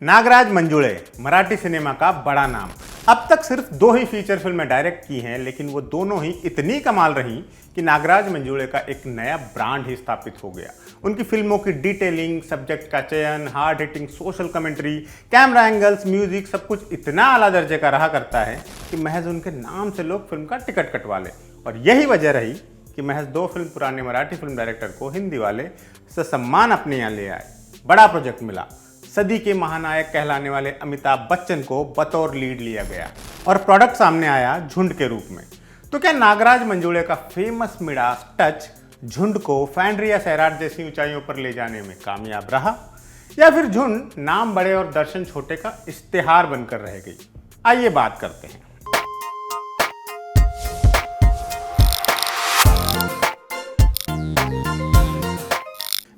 Nagraj Manjule Marathi cinema का बड़ा नाम। अब तक सिर्फ 2 ही फीचर फिल्में डायरेक्ट की हैं, लेकिन वो दोनों ही इतनी कमाल रहीं कि नागराज मंजुळे का एक नया ब्रांड ही स्थापित हो गया। उनकी फिल्मों की डिटेलिंग, सब्जेक्ट का चयन, hard hitting social commentary, camera angles, music सब कुछ इतना आला दर्जे का रहा करता है कि महज उनके नाम से लोग फिल्म का टिकट कटवा लें। और यही वजह रही कि महज 2 फिल्म पुराने मराठी फिल्म डायरेक्टर को हिंदी वाले ससम्मान अपने यहाँ ले आए। बड़ा प्रोजेक्ट मिला, सदी के महानायक कहलाने वाले अमिताभ बच्चन को बतौर लीड लिया गया और प्रोडक्ट सामने आया झुंड के रूप में। तो क्या नागराज मंजुळे का फेमस मिडास टच झुंड को फैंड्रिया सैराट जैसी ऊंचाइयों पर ले जाने में कामयाब रहा, या फिर झुंड नाम बड़े और दर्शन छोटे का इश्तेहार बनकर रह गई? आइए बात करते हैं।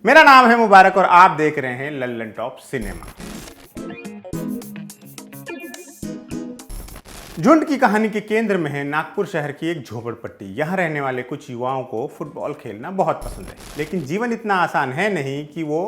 मेरा नाम है मुबारक और आप देख रहे हैं लल्लन टॉप सिनेमा। झुंड की कहानी के केंद्र में है नागपुर शहर की एक झोपड़पट्टी। यहाँ रहने वाले कुछ युवाओं को फुटबॉल खेलना बहुत पसंद है, लेकिन जीवन इतना आसान है नहीं कि वो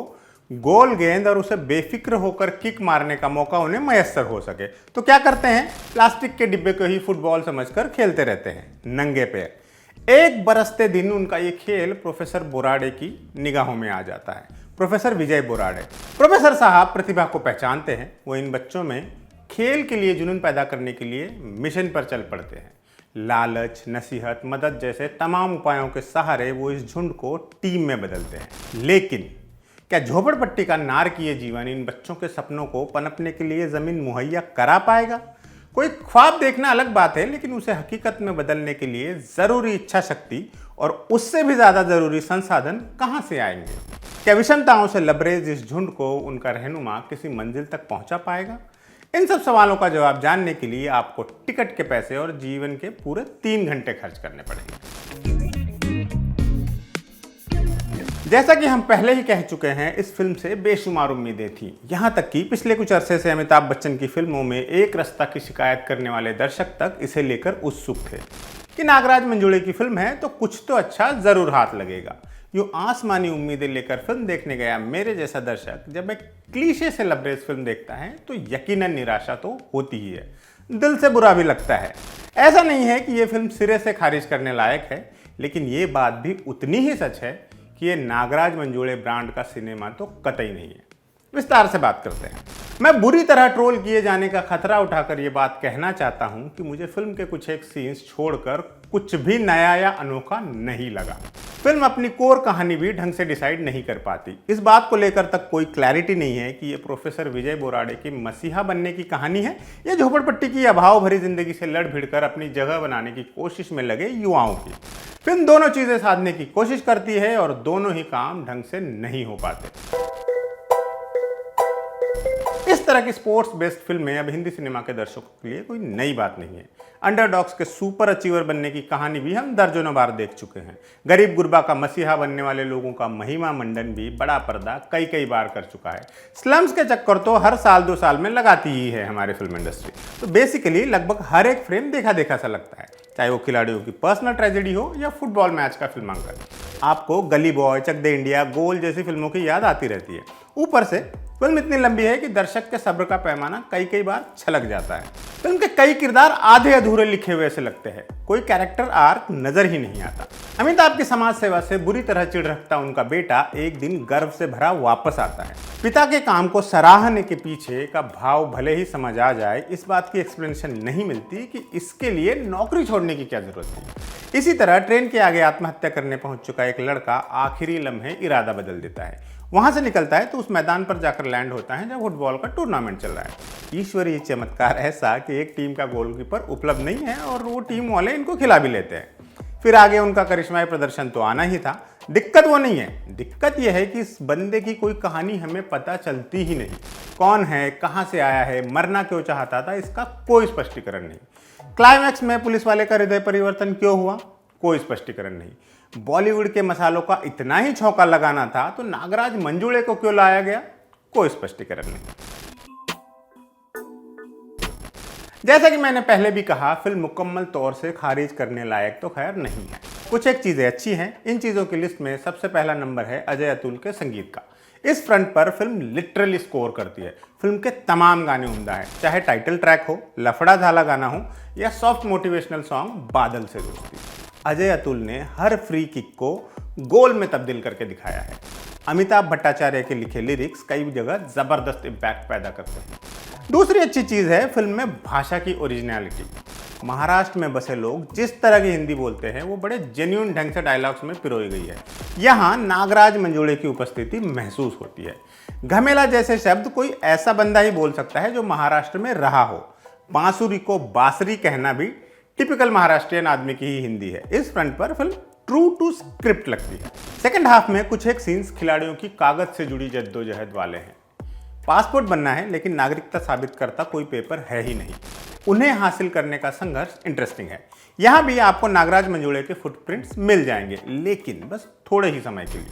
गोल गेंद और उसे बेफिक्र होकर किक मारने का मौका उन्हें मयस्सर हो सके। तो क्या करते हैं, प्लास्टिक के डिब्बे को ही फुटबॉल समझकर खेलते रहते हैं नंगे पैर। एक बरसते दिन उनका ये खेल प्रोफेसर बोराडे की निगाहों में आ जाता है। प्रोफेसर विजय बोराडे, प्रोफेसर साहब प्रतिभा को पहचानते हैं। वो इन बच्चों में खेल के लिए जुनून पैदा करने के लिए मिशन पर चल पड़ते हैं। लालच, नसीहत, मदद जैसे तमाम उपायों के सहारे वो इस झुंड को टीम में बदलते हैं। लेकिन क्या झोपड़पट्टी का नारकीय जीवन इन बच्चों के सपनों को पनपने के लिए जमीन मुहैया करा पाएगा? कोई ख्वाब देखना अलग बात है, लेकिन उसे हकीकत में बदलने के लिए जरूरी इच्छा शक्ति और उससे भी ज्यादा जरूरी संसाधन कहां से आएंगे? क्या विषमताओं से लबरेज इस झुंड को उनका रहनुमा किसी मंजिल तक पहुंचा पाएगा? इन सब सवालों का जवाब जानने के लिए आपको टिकट के पैसे और जीवन के पूरे 3 घंटे खर्च करने पड़ेंगे। जैसा कि हम पहले ही कह चुके हैं, इस फिल्म से बेशुमार उम्मीदें थी। यहां तक कि पिछले कुछ अरसे से अमिताभ बच्चन की फिल्मों में एक रस्ता की शिकायत करने वाले दर्शक तक इसे लेकर उत्सुक थे कि नागराज मंजुळे की फिल्म है तो कुछ तो अच्छा जरूर हाथ लगेगा। यूं आसमानी उम्मीदें लेकर फिल्म देखने गया मेरे जैसा दर्शक जब एक क्लीशे से लबरेज फिल्म देखता है तो यकीनन निराशा तो होती ही है, दिल से बुरा भी लगता है। ऐसा नहीं है कि यह फिल्म सिरे से खारिज करने लायक है, लेकिन ये बात भी उतनी ही सच है कि ये नागराज मंजुळे ब्रांड का सिनेमा तो कतई नहीं है। विस्तार से बात करते हैं। मैं बुरी तरह ट्रोल किए जाने का खतरा उठाकर ये बात कहना चाहता हूं कि मुझे फिल्म के कुछ एक सीन्स छोड़कर कुछ भी नया या अनोखा नहीं लगा। फिल्म अपनी कोर कहानी भी ढंग से डिसाइड नहीं कर पाती। इस बात को लेकर तक कोई क्लैरिटी नहीं है कि ये प्रोफेसर विजय बोराडे की मसीहा बनने की कहानी है या झोपड़पट्टी की अभाव भरी जिंदगी से लड़ भिड़कर अपनी जगह बनाने की कोशिश में लगे युवाओं की। फिल्म दोनों चीजें साधने की कोशिश करती है और दोनों ही काम ढंग से नहीं हो पाते। इस तरह की स्पोर्ट्स बेस्ड फिल्में अब हिंदी सिनेमा के दर्शकों के लिए कोई नई बात नहीं है। अंडरडॉग्स के सुपर अचीवर बनने की कहानी भी हम दर्जनों बार देख चुके हैं। गरीब गुरबा का मसीहा बनने वाले लोगों का महिमा मंडन भी बड़ा पर्दा कई बार कर चुका है। स्लम्स के चक्कर तो हर साल 2 साल में लगाती ही है हमारी फिल्म इंडस्ट्री। तो बेसिकली लगभग हर एक फ्रेम देखा देखा सा लगता है, चाहे वो खिलाड़ियों की पर्सनल ट्रेजेडी हो या फुटबॉल मैच का फिल्मांकन। आपको गली बॉय, चक दे इंडिया, गोल जैसी फिल्मों की याद आती रहती है। ऊपर से फिल्म इतनी लंबी है कि दर्शक के सब्र का पैमाना कई बार छलक जाता है। फिल्म के कई किरदार आधे अधूरे लिखे हुए से लगते हैं, कोई कैरेक्टर आर्क नजर ही नहीं आता। अमिताभ की समाज सेवा से बुरी तरह चिढ़ रखता उनका बेटा एक दिन गर्व से भरा वापस आता है। पिता के काम को सराहने के पीछे का भाव भले ही समझ आ जाए, इस बात की एक्सप्लेनेशन नहीं मिलती कि इसके लिए नौकरी छोड़ने की क्या जरूरत थी। इसी तरह ट्रेन के आगे आत्महत्या करने पहुंच चुका एक लड़का आखिरी लम्हे इरादा बदल देता है। वहां से निकलता है तो उस मैदान पर जाकर लैंड होता है जब फुटबॉल का टूर्नामेंट चल रहा है। ईश्वरीय चमत्कार ऐसा कि एक टीम का गोलकीपर उपलब्ध नहीं है और वो टीम वाले इनको खिला भी लेते हैं। फिर आगे उनका करिश्माई प्रदर्शन तो आना ही था। दिक्कत वो नहीं है, दिक्कत यह है कि इस बंदे की कोई कहानी हमें पता चलती ही नहीं। कौन है, कहां से आया है, मरना क्यों चाहता था, इसका कोई स्पष्टीकरण नहीं। क्लाइमैक्स में पुलिस वाले का हृदय परिवर्तन क्यों हुआ, कोई स्पष्टीकरण नहीं। बॉलीवुड के मसालों का इतना ही छौंका लगाना था तो नागराज मंजुळे को क्यों लाया गया, कोई स्पष्टीकरण नहीं। जैसा कि मैंने पहले भी कहा, फिल्म मुकम्मल तौर से खारिज करने लायक तो खैर नहीं है। कुछ एक चीजें अच्छी हैं। इन चीजों की लिस्ट में सबसे पहला नंबर है अजय अतुल के संगीत का। इस फ्रंट पर फिल्म लिटरली स्कोर करती है। फिल्म के तमाम गाने उम्दा है, चाहे टाइटल ट्रैक हो, लफड़ा झाला गाना हो या सॉफ्ट मोटिवेशनल सॉन्ग बादल से दोस्ती। अजय अतुल ने हर फ्री किक को गोल में तब्दील करके दिखाया है। अमिताभ भट्टाचार्य के लिखे लिरिक्स कई जगह जबरदस्त इम्पैक्ट पैदा करते हैं। दूसरी अच्छी चीज है फिल्म में भाषा की ओरिजिनलिटी। महाराष्ट्र में बसे लोग जिस तरह की हिंदी बोलते हैं वो बड़े जेन्युइन ढंग से डायलॉग्स में पिरोई गई है। यहाँ नागराज मंजुळे की उपस्थिति महसूस होती है। घमेला जैसे शब्द कोई ऐसा बंदा ही बोल सकता है जो महाराष्ट्र में रहा हो। बांसुरी को बासरी कहना भी टिपिकल महाराष्ट्रियन आदमी की ही हिंदी है। इस फ्रंट पर फिल्म ट्रू टू स्क्रिप्ट लगती है। सेकंड हाफ में कुछ एक सीन्स खिलाड़ियों की कागज से जुड़ी जद्दोजहद वाले हैं। पासपोर्ट बनना है लेकिन नागरिकता साबित करता कोई पेपर है ही नहीं। उन्हें हासिल करने का संघर्ष इंटरेस्टिंग है। यहां भी आपको नागराज मंजुळे के फुटप्रिंट्स मिल जाएंगे, लेकिन बस थोड़े ही समय के लिए।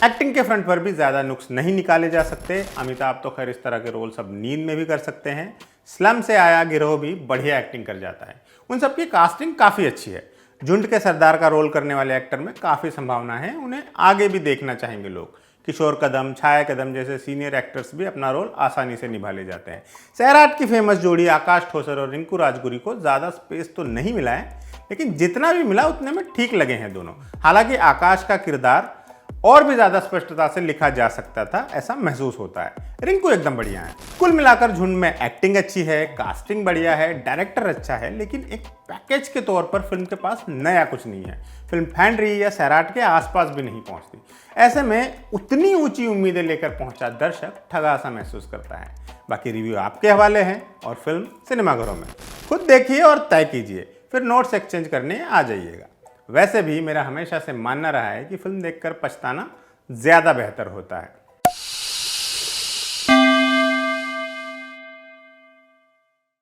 एक्टिंग के फ्रंट पर भी ज्यादा नुक्स नहीं निकाले जा सकते। अमिताभ तो खैर इस तरह के रोल सब नींद में भी कर सकते हैं। स्लम से आया गिरोह भी बढ़िया एक्टिंग कर जाता है। उन सबकी कास्टिंग काफी अच्छी है। झुंड के सरदार का रोल करने वाले एक्टर में काफी संभावना है, उन्हें आगे भी देखना चाहेंगे लोग। किशोर कदम, छाया कदम जैसे सीनियर एक्टर्स भी अपना रोल आसानी से निभा ले जाते हैं। सैराट की फेमस जोड़ी आकाश ठोसर और रिंकू राजगुरी को ज़्यादा स्पेस तो नहीं मिला है, लेकिन जितना भी मिला उतने में ठीक लगे हैं दोनों। हालांकि आकाश का किरदार और भी ज़्यादा स्पष्टता से लिखा जा सकता था, ऐसा महसूस होता है। रिंकू एकदम बढ़िया है। कुल मिलाकर झुंड में एक्टिंग अच्छी है, कास्टिंग बढ़िया है, डायरेक्टर अच्छा है, लेकिन एक पैकेज के तौर पर फिल्म के पास नया कुछ नहीं है। फिल्म फैन रही या सैराट के आसपास भी नहीं पहुंचती। ऐसे में उतनी ऊंची उम्मीदें लेकर पहुंचा दर्शक ठगा सा महसूस करता है। बाकी रिव्यू आपके हवाले हैं और फिल्म सिनेमाघरों में। खुद देखिए और तय कीजिए, फिर नोट्स एक्सचेंज करने आ जाइएगा। वैसे भी मेरा हमेशा से मानना रहा है कि फिल्म देखकर पछताना ज़्यादा बेहतर होता है।